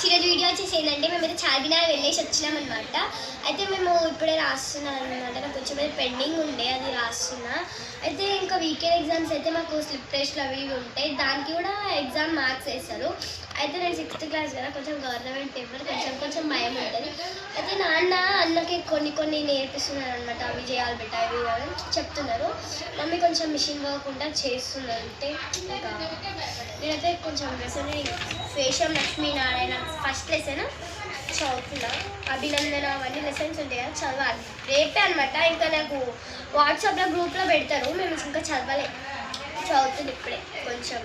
Vlogs ఈరోజు video వచ్చేసి ఏంటంటే మేమైతే చార్మినార్ వెళ్ళేసి వచ్చినాం అనమాట. అయితే మేము ఇప్పుడే రాస్తున్నాం అనమాట. నాకు కొంచెం పెండింగ్ ఉండే అది రాస్తున్నా. అయితే ఇంకా వీకెండ్ ఎగ్జామ్స్ అయితే మాకు స్లిప్ టెస్ట్లు అవి ఇవి ఉంటాయి. దానికి కూడా ఎగ్జామ్ మార్క్స్ వేస్తారు. అయితే నేను 6th క్లాస్ కదా, కొంచెం గవర్నమెంట్ పేపర్ కొంచెం భయం ఉంటుంది. అయితే నాన్న అన్నకి కొన్ని నేర్పిస్తున్నారు అనమాట. అవి చేయాలి బెట్ట అవి అని చెప్తున్నారు. మమ్మీ కొంచెం మిషన్ వర్క్ ఉంటా చేస్తున్నారు. అంటే ఇంకా నేనైతే కొంచెం ఫేషం లక్ష్మీనారాయణ ఫస్ట్ లెసన్ చదువుతున్నా. అభినందన అవన్నీ లెసన్స్ ఉంటాయి కదా, చదవాలి రేపే అనమాట. ఇంకా నాకు వాట్సాప్లో గ్రూప్లో పెడతారు, మేము ఇంకా చదవలే. చదువుతుంది ఇప్పుడే, కొంచెం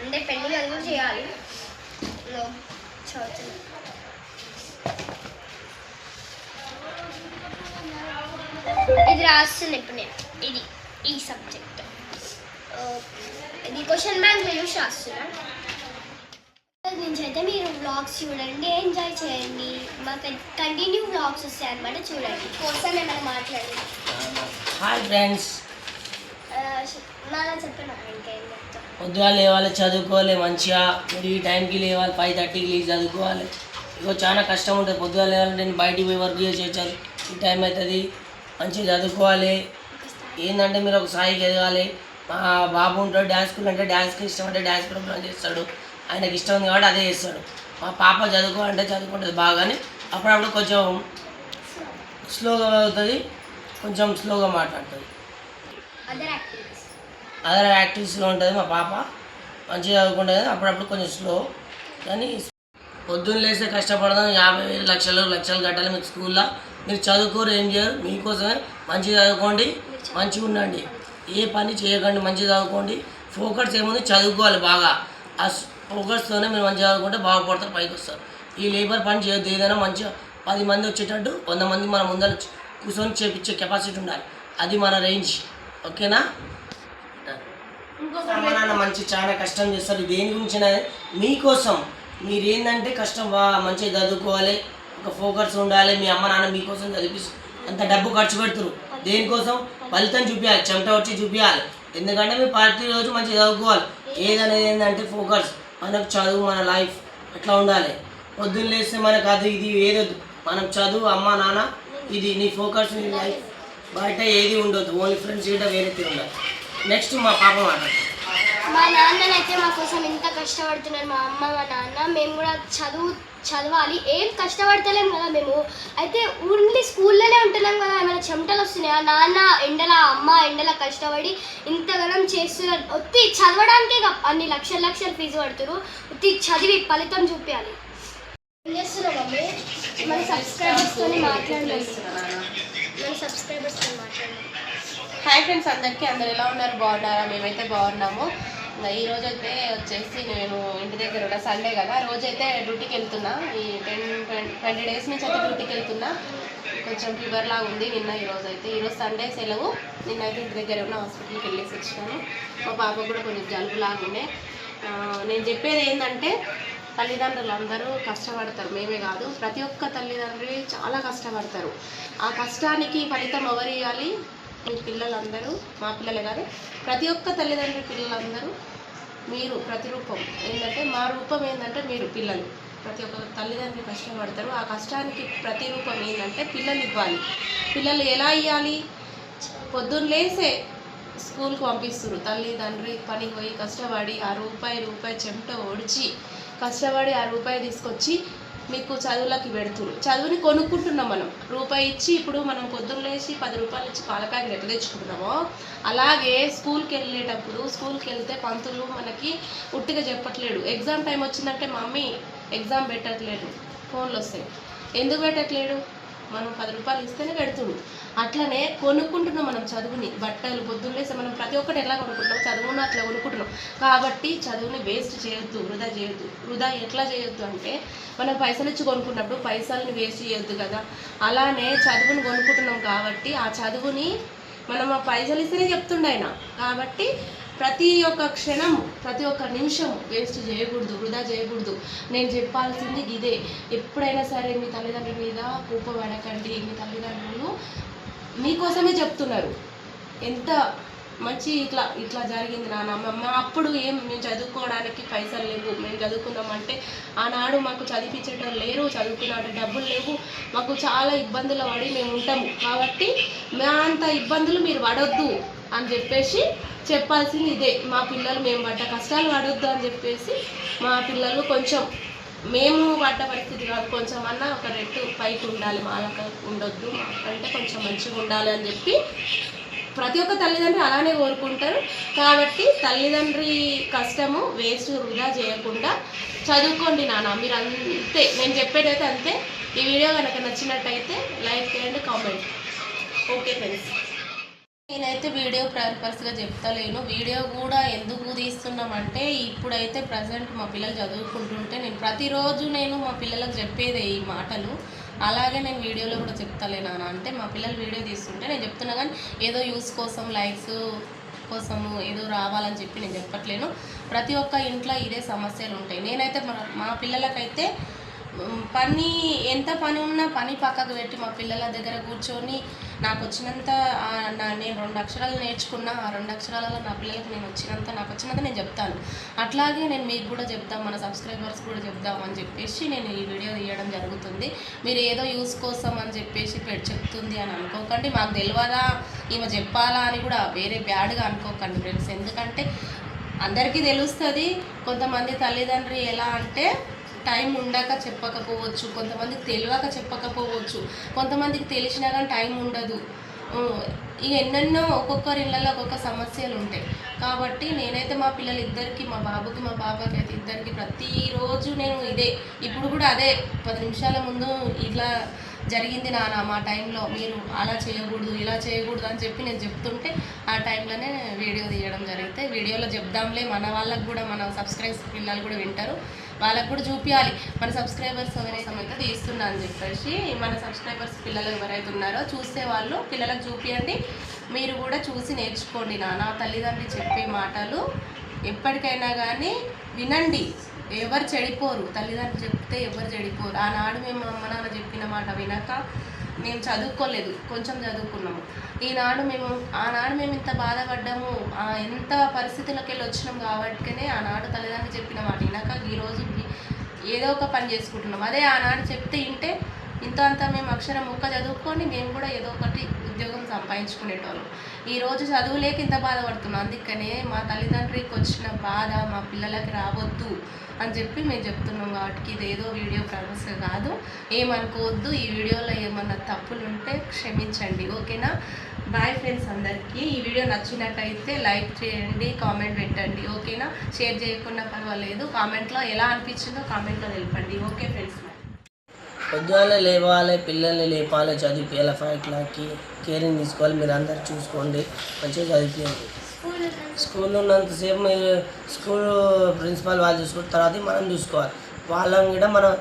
ఉండే పెండింగ్ అది కూడా చేయాలి. చదువుతున్నా. ఇది రాస్తుంది ఇప్పుడు నేను. ఈ సబ్జెక్ట్ ఇది క్వశ్చన్ బ్యాంక్ చూసి రాస్తున్నా. నుంచి అయితే మీరు వ్లాగ్స్ చూడండి, ఎంజాయ్ చేయండి. మాకు కంటిన్యూ వ్లాగ్స్ వస్తాయి అనమాట, చూడండి. కోసం ఏమైనా మాట్లాడండి. హాయ్ ఫ్రెండ్స్, నాన్న చెప్పండి. ఇంకేం చెప్తాం, పొద్దుగా లేవాలి, చదువుకోవాలి మంచిగా. మీరు ఈ టైంకి లేవాలి, 5:30కి లేచి చదువుకోవాలి. ఇగో చాలా కష్టం ఉంటుంది. పొద్దుగా లేవాలంటే నేను బయటికి పోయి వర్క్ చేసేది ఈ టైం అవుతుంది. మంచిగా చదువుకోవాలి. ఏంటంటే మీరు ఒక స్థాయికి ఎదగాలి. మా బాబు ఉంటాడు డ్యాన్స్ స్కూల్, అంటే డ్యాన్స్కి ఇష్టం అంటే డ్యాన్స్ ప్రోగ్రామ్ చేస్తాడు. ఆయనకి ఇష్టం ఉంది కాబట్టి అదే చేస్తాడు. మా పాప చదువుకోవాలంటే చదువుకుంటుంది బాగానే. అప్పుడప్పుడు కొంచెం స్లోగా అవుతుంది, కొంచెం స్లోగా మాట్లాడుతుంది. అదర్ యాక్టివిటీస్లో ఉంటుంది. మా పాప మంచిగా చదువుకుంటుంది, అప్పుడప్పుడు కొంచెం స్లో. కానీ పొద్దున్న లేస్తే కష్టపడదాం. 50,000 లక్షలు కట్టాలి మీకు స్కూల్లో. మీరు చదువుకోరు, ఏం చేయరు. మీకోసమే మంచిగా చదువుకోండి, మంచిగా ఉండండి. ఏ పని చేయకండి, మంచిగా చదువుకోండి. ఫోకస్ ఏముంది, చదువుకోవాలి బాగా. ఆ ఫోకస్తోనే మీరు మంచిగా చదువుకుంటే బాగుపడతారు, పైకి వస్తారు. ఈ లేబర్ పని చేయొద్దు. ఏదైనా మంచిగా 10 మంది వచ్చేటట్టు 100 మంది మన ముందర కూర్చొని చేపించే కెపాసిటీ ఉండాలి. అది మన రేంజ్. ఓకేనా? అమ్మ నాన్న మంచి చాలా కష్టం చేస్తారు. దేని గురించి మీకోసం. మీరేంటంటే కష్టం మంచిగా చదువుకోవాలి, ఒక ఫోకస్ ఉండాలి. మీ అమ్మ నాన్న మీకోసం చదివిస్తారు. అంత డబ్బు ఖర్చు పెడుతున్నారు దేనికోసం? ఫలితం చూపించాలి, చెమట వచ్చి చూపించాలి. ఎందుకంటే మీరు ప్రతిరోజు మంచిగా చదువుకోవాలి. ఏదనేది ఏంటంటే ఫోకస్. మనకు చదువు, మన లైఫ్ ఎట్లా ఉండాలి. పొద్దున్న లేస్తే మనకు అది ఇది ఏదొద్దు. మనం చదువు, అమ్మ నాన్న, ఇది నీ ఫోకస్, నీ లైఫ్. బయట ఏది ఉండొద్దు, ఓన్లీ ఫ్రెండ్స్ గిట్ట వేరే ఉండాలి. నెక్స్ట్ మా పాప మాట్లాడు. మా నాన్ననైతే మా కోసం ఎంత కష్టపడుతున్నారు మా అమ్మ మా నాన్న. మేము కూడా చదవాలి. ఏం కష్టపడతలేం కదా మేము. అయితే ఓన్లీ స్కూల్లోనే ఉంటున్నాం కదా, ఏమైనా చెమటలు వస్తున్నాయా? నాన్న ఎండల, అమ్మ ఎండల కష్టపడి ఇంతగానం చేస్తున్నారు. ఒత్తి చదవడానికే అన్ని లక్షల ఫీజు పడుతున్నారు. ఒత్తి చదివి ఫలితం చూపించాలి. ఏం చేస్తున్నాం మమ్మీ? మన సబ్స్క్రైబర్స్తో మాట్లాడలేదు. హాయ్ ఫ్రెండ్స్, అందరూ ఎలా ఉన్నారు? బాగున్నారా? మేమైతే బాగున్నాము. ఈరోజు అయితే వచ్చేసి నేను ఇంటి దగ్గర ఉన్న సండే కదా, రోజైతే డ్యూటీకి వెళ్తున్నా. ఈ 10-20 డేస్ నుంచి అయితే డ్యూటీకి వెళ్తున్నా. కొంచెం ఫీవర్ లాగా ఉంది. ఈరోజు సండే సెలవు. నిన్నైతే ఇంటి దగ్గర ఉన్న హాస్పిటల్కి వెళ్ళేసి వచ్చినాను. మా పాప కూడా కొంచెం జలుబు లాగా ఉండే. నేను చెప్పేది ఏంటంటే, తల్లిదండ్రులు అందరూ కష్టపడతారు, మేమే కాదు. ప్రతి ఒక్క తల్లిదండ్రులు చాలా కష్టపడతారు. ఆ కష్టానికి ఫలితం ఎవరు ఇవ్వాలి? మీ పిల్లలందరూ. మా పిల్లలే కాదు, ప్రతి ఒక్క తల్లిదండ్రుల పిల్లలందరూ. మీరు ప్రతిరూపం. ఏంటంటే మా రూపం ఏంటంటే మీరు పిల్లలు. ప్రతి ఒక్క తల్లిదండ్రులు కష్టపడతారు. ఆ కష్టానికి ప్రతిరూపం ఏంటంటే పిల్లలు ఇవ్వాలి. పిల్లలు ఎలా ఇవ్వాలి? పొద్దున్న లేసే స్కూల్కి పంపిస్తారు. తల్లిదండ్రి పనికి పోయి కష్టపడి ఆ రూపాయి చెమట ఒడిచి కష్టపడి ఆ రూపాయి తీసుకొచ్చి మీకు చదువులకి పెడుతురు. చదువుని కొనుక్కుంటున్నాం మనం. రూపాయి ఇచ్చి, ఇప్పుడు మనం పొద్దున్న లేచి 10 రూపాయలు ఇచ్చి పాల ప్యాకెట్ ఎట్లా తెచ్చుకుంటున్నామో, అలాగే స్కూల్కి వెళ్ళేటప్పుడు స్కూల్కి వెళ్తే పంతులు మనకి ఉట్టిగా చెప్పట్లేడు. ఎగ్జామ్ టైం వచ్చిందంటే మమ్మీ ఎగ్జామ్ పెట్టట్లేదు, ఫోన్లు వస్తాయి. ఎందుకు పెట్టట్లేడు? మనం 10 రూపాయలు ఇస్తేనే పెడుతుడు. అట్లనే కొనుక్కుంటున్నాం మనం చదువుని. బట్టలు పొద్దున్నేసి మనం ప్రతి ఒక్కటి ఎలా కొనుక్కుంటున్నాం, చదువును అట్లా కొనుక్కుంటున్నాం. కాబట్టి చదువుని వేస్ట్ చేయొద్దు, వృధా చేయొద్దు. వృధా ఎట్లా చేయొద్దు అంటే, మనం పైసలు ఇచ్చి కొనుక్కున్నప్పుడు పైసల్ని వేస్ట్ చేయొద్దు కదా. అలానే చదువుని కొనుక్కుంటున్నాం కాబట్టి ఆ చదువుని మనం ఆ పైసలు ఇస్తేనే చెప్తుండే ఆయన. కాబట్టి ప్రతి ఒక్క క్షణం, ప్రతి ఒక్క నిమిషం వేస్ట్ చేయకూడదు, వృధా చేయకూడదు. నేను చెప్పాల్సింది ఇదే. ఎప్పుడైనా సరే మీ తల్లిదండ్రుల మీద కోపపడకండి. మీ తల్లిదండ్రులు మీకోసమే చెప్తున్నారు. ఎంత మంచి ఇట్లా ఇట్లా జరిగింది నాన్న, అప్పుడు మేము చదువుకోవడానికి పైసలు లేవు, మేము చదువుకుందామంటే ఆనాడు మాకు చదివించేటోళ్ళు లేరు, చదువుకునే డబ్బులు లేవు, మాకు చాలా ఇబ్బందులు పడి మేము ఉంటాము, కాబట్టి మా అంత ఇబ్బందులు మీరు పడొద్దు అని చెప్పేసి చెప్పాల్సింది ఇదే. మా పిల్లలు మేము పడ్డ కష్టాలు పడొద్దు అని చెప్పేసి మా పిల్లలు కొంచెం మేము పడ్డ పరిస్థితి కాదు, కొంచెం అన్నా ఒక రెట్టు పైకి ఉండాలి, మాలకు ఉండొద్దు, మాకంటే కొంచెం మంచిగా ఉండాలి అని చెప్పి ప్రతి ఒక్క తల్లిదండ్రి అలానే కోరుకుంటారు. కాబట్టి తల్లిదండ్రి కష్టము వేస్ట్ వృధా చేయకుండా చదువుకోండి నాన్న, మీరు అంతే, నేను చెప్పేదైతే అంతే. ఈ వీడియో కనుక నచ్చినట్టయితే లైక్ చేయండి, కామెంట్. ఓకే ఫ్రెండ్స్, నేనైతే వీడియో పర్పస్గా చెప్తలేను. వీడియో కూడా ఎందుకు తీస్తున్నామంటే ఇప్పుడైతే ప్రజెంట్ మా పిల్లలు చదువుకుంటుంటే నేను ప్రతిరోజు మా పిల్లలకు చెప్పేదే ఈ మాటలు, అలాగే నేను వీడియోలో కూడా చెప్తలేనా అంటే మా పిల్లలు వీడియో తీస్తుంటే నేను చెప్తున్నా, కానీ ఏదో యూస్ కోసం లైక్స్ కోసము ఏదో రావాలని చెప్పి నేను చెప్పట్లేను. ప్రతి ఒక్క ఇంట్లో ఇదే సమస్యలు ఉంటాయి. నేనైతే మా పిల్లలకైతే పని ఎంత పని ఉన్నా పని పక్కకు పెట్టి మా పిల్లల దగ్గర కూర్చొని నాకు వచ్చినంత నేను 2 అక్షరాలు నేర్చుకున్నా, ఆ 2 అక్షరాలలో నా పిల్లలకు నాకు వచ్చినంత నేను చెప్తాను. అట్లాగే నేను మీకు కూడా చెప్తాను, మన సబ్స్క్రైబర్స్ కూడా చెప్దాం అని చెప్పేసి నేను ఈ వీడియో తీయడం జరుగుతుంది. మీరు ఏదో యూస్ కోసం అని చెప్పేసి చెప్తుంది అని అనుకోకండి, మాకు తెలియదా ఈమె చెప్పాలా అని కూడా వేరే బ్యాడ్గా అనుకోకండి ఫ్రెండ్స్. ఎందుకంటే అందరికీ తెలుస్తుంది, కొంతమంది తల్లిదండ్రి ఎలా అంటే టైం ఉండక చెప్పకపోవచ్చు, కొంతమందికి తెలియక చెప్పకపోవచ్చు, కొంతమందికి తెలిసినా కానీ టైం ఉండదు. ఇక ఎన్నెన్నో ఒక్కొక్కరి ఇళ్ళల్లో ఒక్కొక్క సమస్యలు ఉంటాయి. కాబట్టి నేనైతే మా పిల్లలు ఇద్దరికి, మా బాబుకి మా బాబాకి అయితే ఇద్దరికి ప్రతిరోజు నేను ఇదే, ఇప్పుడు కూడా అదే 10 నిమిషాల ముందు ఇట్లా జరిగింది నాన్న, మా టైంలో మీరు అలా చేయకూడదు ఇలా చేయకూడదు అని చెప్పి నేను చెప్తుంటే ఆ టైంలోనే వీడియో తీయడం జరిగితే, వీడియోలో చెప్దాంలే మన వాళ్ళకు కూడా, మన సబ్స్క్రైబర్స్ పిల్లలు కూడా వింటారు, వాళ్ళకు కూడా చూపించాలి మన సబ్స్క్రైబర్స్ ఎవరైతే అయితే తీస్తున్నా అని చెప్పేసి, మన సబ్స్క్రైబర్స్ పిల్లలు ఎవరైతే ఉన్నారో చూసే వాళ్ళు పిల్లలకు చూపించండి, మీరు కూడా చూసి నేర్చుకోండి నాన్న. తల్లిదండ్రులు చెప్పే మాటలు ఎప్పటికైనా కానీ వినండి, ఎవరు చెడిపోరు, తల్లిదండ్రులు చెప్తే ఎవరు చెడిపోరు. ఆనాడు మేము అమ్మ నాన్న చెప్పిన మాట వినక మేము చదువుకోలేదు, కొంచెం చదువుకున్నాము. ఆనాడు మేము ఇంత బాధపడ్డాము, ఎంత పరిస్థితుల్లోకి వెళ్ళి వచ్చినాం కాబట్టినే ఆనాడు తల్లిదండ్రులు చెప్పిన మాట వినక ఈరోజు ఏదో ఒక పని చేసుకుంటున్నాం. అదే ఆనాడు చెప్తే ఇంటే ఇంత అంతా మేము అక్షరం ఒక్క చదువుకొని మేము కూడా ఏదో ఒకటి ఉద్యోగం సంపాదించుకునేటోళ్ళం. ఈరోజు చదువులేక ఇంత బాధపడుతున్నాం. అందుకనే మా తల్లిదండ్రికి వచ్చిన బాధ మా పిల్లలకి రావద్దు అని చెప్పి మేము చెప్తున్నాం. కాబట్టి ఇది ఏదో వీడియో పర్పస్ కాదు, ఏమనుకోవద్దు. ఈ వీడియోలో ఏమన్నా తప్పులు ఉంటే క్షమించండి, ఓకేనా. బాయ్ ఫ్రెండ్స్ అందరికీ. ఈ వీడియో నచ్చినట్టయితే లైక్ చేయండి, కామెంట్ పెట్టండి, ఓకేనా. షేర్ చేయకుండా పర్వాలేదు, కామెంట్లో ఎలా అనిపించిందో కామెంట్లో తెలపండి. Okay friends. పొద్దుగానే లేవాలి, పిల్లల్ని లేపాలి, చదివించాలి, 5 o'clockకి కేరింగ్ తీసుకోవాలి. మీరు అందరు చూసుకోండి, మంచిగా చదివించండి. స్కూల్లో ఉన్నంతసేపు మీరు స్కూల్ ప్రిన్సిపాల్ వాళ్ళు చూసుకుంటారు, తర్వాత మనం చూసుకోవాలి. వాళ్ళని కూడా మనం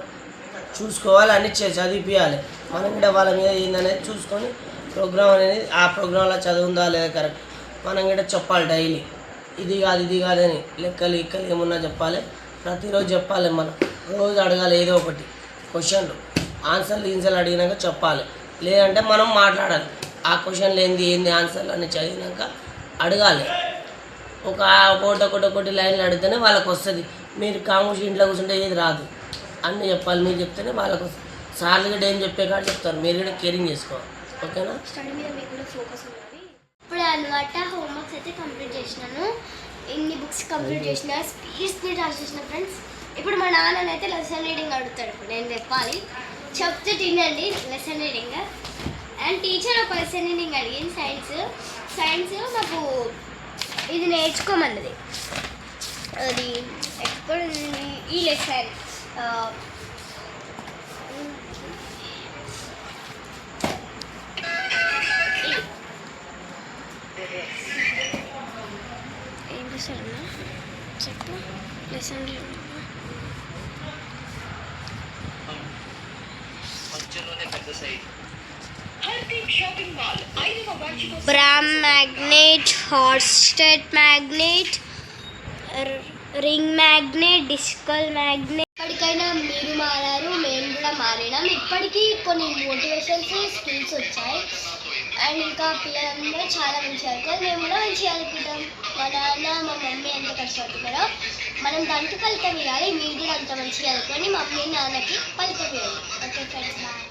చూసుకోవాలి, అన్ని చదివించాలి. మనం కూడా వాళ్ళ మీద ఏందనేది చూసుకొని ప్రోగ్రామ్ అనేది ఆ ప్రోగ్రాంలో చదువుందా లేదా కరెక్ట్ మనం కూడా చెప్పాలి. డైలీ ఇది కాదు అని లెక్కలు ఏమున్నా చెప్పాలి, ప్రతిరోజు చెప్పాలి. మనం రోజు అడగాలి ఏదో ఒకటి క్వశ్చన్లు, ఆన్సర్లు అడిగినాక చెప్పాలి. లేదంటే మనం మాట్లాడాలి, ఆ క్వశ్చన్లు ఏంది ఆన్సర్లు అని చదివినాక అడగాలి. ఒకటి లైన్లు అడిగితేనే వాళ్ళకి వస్తుంది. మీరు కామూసి ఇంట్లో కూర్చుంటే ఏది రాదు, అన్నీ చెప్పాలి. మీరు చెప్తేనే వాళ్ళకి వస్తుంది. సార్లు కూడా ఏం చెప్పే కాదు చెప్తారు, మీరు కూడా కేరింగ్ చేసుకోవాలి, ఓకేనా. స్టడీ మీద మీకు కూడా ఫోకస్ ఉండాలి. ఇప్పుడు అనమాట హోంవర్క్స్ అయితే కంప్లీట్ చేసినాను, ఇన్ని బుక్స్ కంప్లీట్ చేసిన, స్పీడ్ రాసేసిన ఫ్రెండ్స్. ఇప్పుడు మా నాన్ననైతే లెసన్ రీడింగ్ అడుగుతాడు, నేను చెప్పాలి, చెప్తే తినండి లెసన్ రీడింగ్. అండ్ టీచర్ ఒక లెసన్ రీడింగ్ అడిగింది, సైన్స్ నాకు ఇది నేర్చుకోమన్నది. అది ఎక్కడుంది ఈ లెసన్, ఏం చేశారన్నా చెప్పు lesson reading. Bar magnet, horseshoe magnet, ring magnet, disc magnet. ఇప్పటికైనా మీరు మారారు, మేము కూడా మారినాం. ఇప్పటికీ కొన్ని మోటివేషన్స్ స్కిల్స్ వచ్చాయి. అండ్ ఇంకా పిల్లలందరూ చాలా మంచిగా చదువుకోవాలి. మేము కూడా మంచిగా చదువుకుంటాం. మా నాన్న మా మమ్మీ ఎంత కష్టపడుతున్నారో మనం దానికి ఫలితం ఇవ్వాలి. మీరు కూడా అంత మంచిగా చదువుకొని మమ్మీ నాన్నకి ఫలితం ఇవ్వాలి. Okay friends, bye.